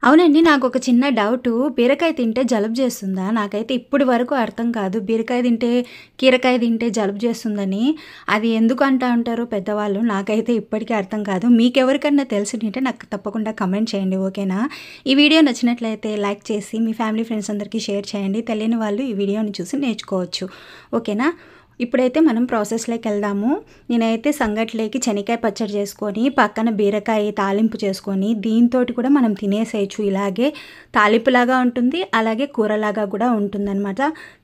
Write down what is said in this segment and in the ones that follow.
అవునండి. నాకొక చిన్న డౌటు. బీరకాయ తింటే జలుబు చేస్తుందా? నాకైతే ఇప్పటి వరకు అర్థం కాదు. బీరకాయ తింటే, కీరకాయ తింటే జలుబు చేస్తుందని. అది ఎందుకు అంటా ఉంటారో పెద్దవాళ్ళు. నాకైతే ఇప్పటికీ అర్థం కాదు. మీకెవరికన్నా తెలిసుంటే నాకు తప్పకుండా కామెంట్ చేయండి. ఓకేనా? ఈ వీడియో నచ్చినట్లయితే లైక్ చేసి మీ ఫ్యామిలీ, ఫ్రెండ్స్ అందరికీ షేర్ చేయండి. తెలియని వాళ్ళు ఈ వీడియోని చూసి నేర్చుకోవచ్చు. ఓకేనా? ఇప్పుడైతే మనం ప్రాసెస్‌లోకి వెళ్దాము. నేనైతే సంగట్లోకి శనగకాయ పచ్చడి చేసుకొని, పక్కన బీరకాయ తాలింపు చేసుకొని, దీనితోటి కూడా మనం తినేసేయొచ్చు. ఇలాగే తాలింపులాగా ఉంటుంది, అలాగే కూరలాగా కూడా ఉంటుందనమాట.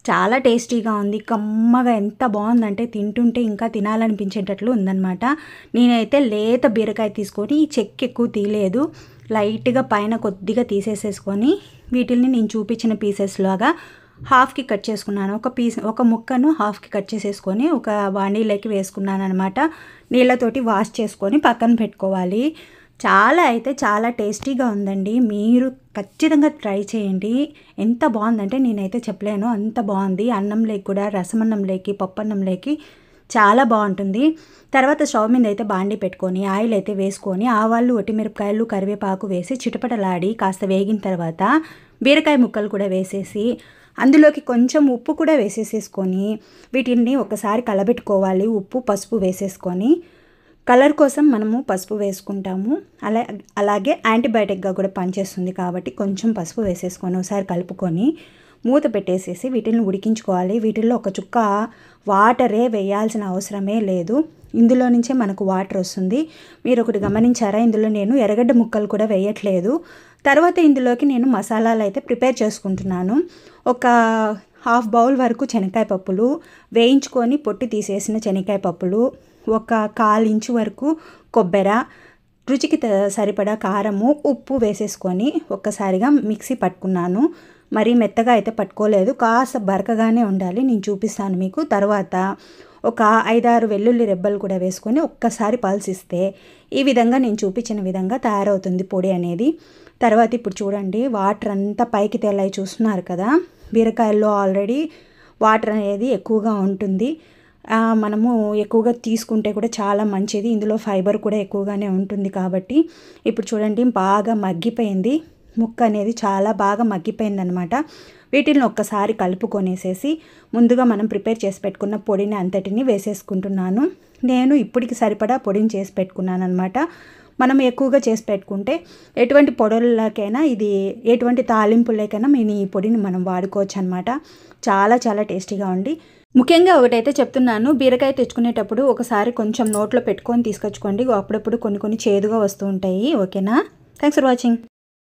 చాలా టేస్టీగా ఉంది. కమ్మగా ఎంత బావుందంటే తింటుంటే ఇంకా తినాలనిపించేటట్లు ఉందనమాట. నేనైతే లేత బీరకాయ తీసుకొని చెక్కు ఎక్కువ తీయలేదు. లైట్‌గా పైన కొద్దిగా తీసేసేసుకొని, వీటిల్ని నేను చూపించిన పీసెస్ లాగా హాఫ్‌కి కట్ చేసుకున్నాను. ఒక ముక్కను హాఫ్‌కి కట్ చేసేసుకొని ఒక బాండీలోకి వేసుకున్నాననమాట. నీళ్ళతోటి వాష్ చేసుకొని పక్కన పెట్టుకోవాలి. చాలా టేస్టీగా ఉందండి. మీరు ఖచ్చితంగా ట్రై చేయండి. ఎంత బావుందంటే నేనైతే చెప్పలేను, అంత బావుంది. అన్నంలోకి కూడా, రసమన్నంలోకి, పప్పన్నంలోకి చాలా బావుంటుంది. తర్వాత స్టవ్ మీద అయితే బాండీ పెట్టుకొని ఆయిల్ అయితే వేసుకొని ఆవాలు, ఒట్టిమిరపకాయలు, కరివేపాకు వేసి చిటపటలాడి కాస్త వేగిన తర్వాత బీరకాయ ముక్కలు కూడా వేసేసి అందులోకి కొంచెం ఉప్పు కూడా వేసేసేసుకొని వీటిని ఒకసారి కలబెట్టుకోవాలి. ఉప్పు, పసుపు వేసేసుకొని కలర్ కోసం మనము పసుపు వేసుకుంటాము. అలాగే యాంటీబయాటిక్గా కూడా పనిచేస్తుంది కాబట్టి కొంచెం పసుపు వేసేసుకొని ఒకసారి కలుపుకొని మూత పెట్టేసేసి వీటిని ఉడికించుకోవాలి. వీటిల్లో ఒక చుక్క వాటరే వేయాల్సిన అవసరమే లేదు. ఇందులో నుంచే మనకు వాటర్ వస్తుంది. మీరు ఒకటి గమనించారా? ఇందులో నేను ఎర్రగడ్డ ముక్కలు కూడా వేయట్లేదు. తర్వాత ఇందులోకి నేను మసాలాలు అయితే ప్రిపేర్ చేసుకుంటున్నాను. ఒక హాఫ్ బౌల్ వరకు శనగకాయ పప్పులు వేయించుకొని పొట్టు తీసేసిన శనగకాయ పప్పులు, ఒక 1/4 ఇంచు వరకు కొబ్బెర, రుచికి సరిపడా కారము, ఉప్పు వేసేసుకొని ఒక్కసారిగా మిక్సీ పట్టుకున్నాను. మరీ మెత్తగా అయితే పట్టుకోలేదు, కాస్త బరకగానే ఉండాలి. నేను చూపిస్తాను మీకు. తర్వాత ఒక 5-6 వెల్లుల్లి రెబ్బలు కూడా వేసుకొని ఒక్కసారి పల్సిస్తే ఈ విధంగా నేను చూపించిన విధంగా తయారవుతుంది పొడి అనేది. తర్వాత ఇప్పుడు చూడండి, వాటర్ అంతా పైకి తేలాయి చూస్తున్నారు కదా. బీరకాయల్లో ఆల్రెడీ వాటర్ అనేది ఎక్కువగా ఉంటుంది. మనము ఎక్కువగా తీసుకుంటే కూడా చాలా మంచిది. ఇందులో ఫైబర్ కూడా ఎక్కువగానే ఉంటుంది కాబట్టి ఇప్పుడు చూడండి బాగా మగ్గిపోయింది. ముక్క అనేది చాలా బాగా మగ్గిపోయిందనమాట. వీటిని ఒక్కసారి కలుపుకొనేసేసి ముందుగా మనం ప్రిపేర్ చేసి పెట్టుకున్న పొడిని అంతటిని వేసేసుకుంటున్నాను. నేను ఇప్పటికి సరిపడా పొడిని చేసి పెట్టుకున్నాను అనమాట. మనం ఎక్కువగా చేసి పెట్టుకుంటే ఎటువంటి పొడులకైనా, ఇది ఎటువంటి తాలింపులకైనా ఈ పొడిని మనం వాడుకోవచ్చు అనమాట. చాలా టేస్టీగా ఉంది. ముఖ్యంగా ఒకటైతే చెప్తున్నాను, బీరకాయ తెచ్చుకునేటప్పుడు ఒకసారి కొంచెం నోట్లో పెట్టుకొని తీసుకొచ్చుకోండి. అప్పుడప్పుడు కొన్ని చేదుగా వస్తూ ఉంటాయి. ఓకేనా? Thanks for watching.